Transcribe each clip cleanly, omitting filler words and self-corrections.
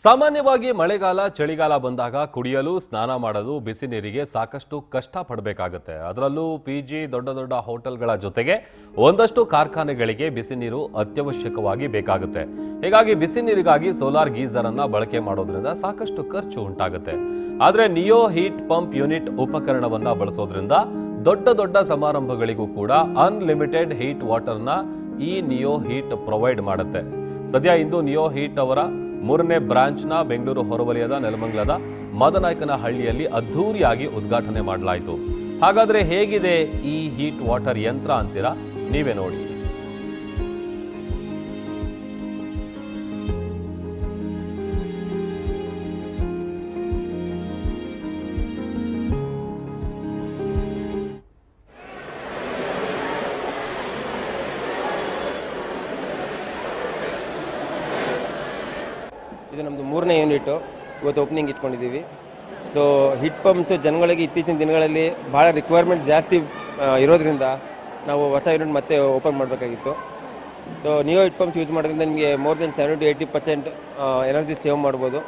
ಸಾಮಾನ್ಯವಾಗಿ ಮಳೆಗಾಲ ಚಳಿಗಾಲ ಬಂದಾಗ ಕುಡಿಯಲು ಸ್ನಾನ ಮಾಡಲು ಬಿಸಿ ನೀರಿಗೆ ಸಾಕಷ್ಟು ಕಷ್ಟ ಪಡಬೇಕಾಗುತ್ತೆ. ಅದರಲ್ಲೂ ಪಿಜಿ ದೊಡ್ಡ ದೊಡ್ಡ ಹೋಟೆಲ್ಗಳ ಜೊತೆಗೆ ಒಂದಷ್ಟು ಕಾರ್ಖಾನೆಗಳಿಗೆ ಬಿಸಿ ನೀರು ಅತ್ಯವಶ್ಯಕವಾಗಿ ಬೇಕಾಗುತ್ತೆ. ಹೀಗಾಗಿ ಬಿಸಿ ನೀರಿಗಾಗಿ ಸೋಲಾರ್ ಗೀಸರ್ ಅನ್ನ ಬಳಕೆ ಮಾಡೋದ್ರಿಂದ ಸಾಕಷ್ಟು ಖರ್ಚು ಉಂಟಾಗುತ್ತೆ. ಆದರೆ ನಿಯೋ ಹೀಟ್ ಪಂಪ್ ಯೂನಿಟ್ ಉಪಕರಣವನ್ನ ಬಳಸೋದ್ರಿಂದ ದೊಡ್ಡ ದೊಡ್ಡ ಸಮಾರಂಭಗಳಿಗೂ ಕೂಡ ಅನ್ಲಿಮಿಟೆಡ್ ಹೀಟ್ ವಾಟರ್ನ ಈ ನಿಯೋ ಹೀಟ್ ಪ್ರೊವೈಡ್ ಮಾಡುತ್ತೆ. ಸದ್ಯ ಇಂದು ನಿಯೋ ಹೀಟ್ ಅವರ 3ನೇ ಬ್ರಾಂಚ್ನ ಬೆಂಗಳೂರು ಹೊರವಲಯದ ನೆಲಮಂಗಲದ ಮದನಾಯಕನಹಳ್ಳಿಯಲ್ಲಿ ಅದ್ಧೂರಿಯಾಗಿ ಉದ್ಘಾಟನೆ ಮಾಡಲಾಯಿತು. ಹಾಗಾದ್ರೆ ಹೇಗಿದೆ ಈ ಹೀಟ್ ವಾಟರ್ ಯಂತ್ರ ಅಂತೀರಾ? ನೀವೇ ನೋಡಿ. ಇದು ನಮ್ಮದು 3ನೇ ಯೂನಿಟು. ಇವತ್ತು ಓಪನಿಂಗ್ ಇಟ್ಕೊಂಡಿದ್ದೀವಿ. ಸೊ ಹಿಟ್ ಪಂಪ್ಸು ಜನಗಳಿಗೆ ಇತ್ತೀಚಿನ ದಿನಗಳಲ್ಲಿ ಭಾಳ ರಿಕ್ವೈರ್ಮೆಂಟ್ ಜಾಸ್ತಿ ಇರೋದ್ರಿಂದ ನಾವು ಹೊಸ ಯೂನಿಟ್ ಮತ್ತೆ ಓಪನ್ ಮಾಡಬೇಕಾಗಿತ್ತು. So Neo heat pumps use ಮಾಡೋದ್ರಿಂದ ನಿಮಗೆ ಮೋರ್ ದೆನ್ 70-80% ಎನರ್ಜಿ ಸೇವ್ ಮಾಡ್ಬೋದು.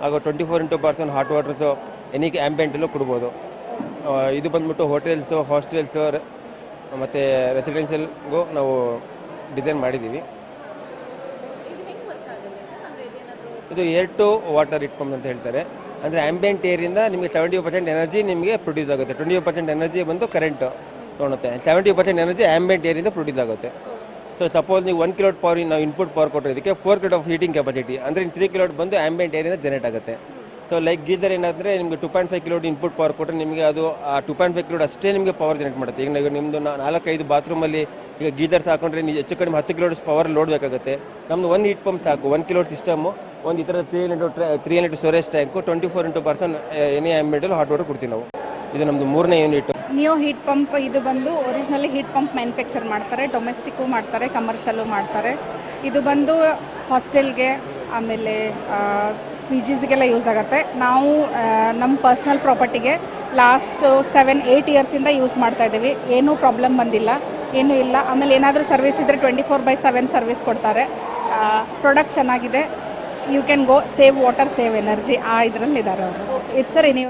ಹಾಗೂ 24x7 ಹಾಟ್ ವಾಟರ್ಸು ಎನಿ ಆ್ಯಂಬಿಯೆಂಟಲ್ಲೂ ಕೊಡ್ಬೋದು. ಇದು ಬಂದ್ಬಿಟ್ಟು ಹೋಟೆಲ್ಸು, ಹಾಸ್ಟೆಲ್ಸು ಮತ್ತು ರೆಸಿಡೆನ್ಷಿಯಲ್ಗೂ ನಾವು ಡಿಸೈನ್ ಮಾಡಿದ್ದೀವಿ. ಇದು air to water heat pump ಅಂತ ಹೇಳ್ತಾರೆ. ಅಂದರೆ ಆ್ಯಂಬಿಯೆಂಟ್ ಏರಿಂದ ನಿಮಗೆ 70% ಎನರ್ಜಿ ನಿಮಗೆ ಪ್ರೊಡ್ಯೂಸ್ ಆಗುತ್ತೆ. 20% ಎನರ್ಜಿ ಬಂದು ಕರೆಂಟ್ ತೊಗೊಳುತ್ತೆ. 70% ಎನರ್ಜಿ ಆ್ಯಂಬಿಯೆಂಟ್ ಏರಿಂದ ಪ್ರೊಡ್ಯೂಸ್ ಆಗುತ್ತೆ. ಸೊ ಸಪೋಸ್ ನೀವು 1 ಕಿಲೋಟ್ ಪವರ್ ನಾವು ಇನ್ಪುಟ್ ಪವರ್ ಕೊಟ್ಟಿರೋದಕ್ಕೆ 4 ಕಿಲೋಟ್ ಆಫ್ ಹೀಟಿಂಗ್ ಕೆಪಾಸಿಟಿ ಅಂದರೆ 3 ಕಿಲೋಟ್ ಬಂದು ಆ್ಯಂಬಿಯೆಂಟ್ ಏರಿಂದ ಜನರೇಟ್ ಆಗುತ್ತೆ. ಸೊ ಲೈಕ್ ಗೀಸರ್ ಏನಂದರೆ ನಿಮಗೆ 2.5 ಕಿಲೋಟ್ ಇನ್ಪುಟ್ ಪವರ್ ಕೊಟ್ಟರೆ ನಿಮಗೆ ಅದು ಆ 2.5 ಕಿಲೋಟ್ ಅಷ್ಟೇ ನಿಮಗೆ ಪವರ್ ಜನರೇಟ್ ಮಾಡುತ್ತೆ. ಈಗ ನಿಮ್ಮದು 4-5 ಬಾತ್ರೂಮಲ್ಲಿ ಈಗ ಗೀಸರ್ಸ್ ಹಾಕೊಂಡ್ರೆ ನೀವು ಹೆಚ್ಚು ಕಡಿಮೆ 10 ಕಿಲೋಟ್ ಪವರ್ ಲೋಡ್ ಬೇಕಾಗುತ್ತೆ. ನಮ್ಮದು 1 ಹೀಟ್ ಪಂಪ್ ಸಾಕು. 1 ಕಿಲೋಟ್ ಸಿಸ್ಟಮು, ಒಂದು ಈ ಥರ 300 ಸ್ಟೋರೇಜ್ ಟ್ಯಾಂಕು, 24x7 ಎನಿ ಆ್ಯಂಬಿಯೆಂಟಲ್ಲಿ ಹಾಟ್ ವಾಟರ್ ಕೊಡ್ತೀವಿ ನಾವು. ಇದು ನಮ್ಮದು 3ನೇ ಯೂನಿಟ್. ನಿಯೋ ಹೀಟ್ ಪಂಪ್ ಇದು ಬಂದು ಒರಿಜಿನಲಿ ಹೀಟ್ ಪಂಪ್ ಮ್ಯಾನುಫ್ಯಾಕ್ಚರ್ ಮಾಡ್ತಾರೆ. ಡೊಮೆಸ್ಟಿಕ್ಕು ಮಾಡ್ತಾರೆ, ಕಮರ್ಷಿಯಲ್ಲು ಮಾಡ್ತಾರೆ. ಇದು ಬಂದು ಹಾಸ್ಟೆಲ್ಗೆ ಆಮೇಲೆ ಪಿ ಜಿಸ್ಗೆಲ್ಲ ಯೂಸ್ ಆಗುತ್ತೆ. ನಾವು ನಮ್ಮ ಪರ್ಸ್ನಲ್ ಪ್ರಾಪರ್ಟಿಗೆ ಲಾಸ್ಟ್ 7-8 ಇಯರ್ಸಿಂದ ಯೂಸ್ ಮಾಡ್ತಾಯಿದ್ದೀವಿ. ಏನೂ ಪ್ರಾಬ್ಲಮ್ ಬಂದಿಲ್ಲ, ಏನೂ ಇಲ್ಲ. ಆಮೇಲೆ ಏನಾದರೂ ಸರ್ವಿಸ್ ಇದ್ದರೆ 24/7 ಸರ್ವಿಸ್ ಕೊಡ್ತಾರೆ. ಪ್ರಾಡಕ್ಟ್ ಚೆನ್ನಾಗಿದೆ. You can go save water, save energy, ಆ ಇದರಲ್ಲಿ ಇದ್ದಾರೆ ಅವರು. It's renew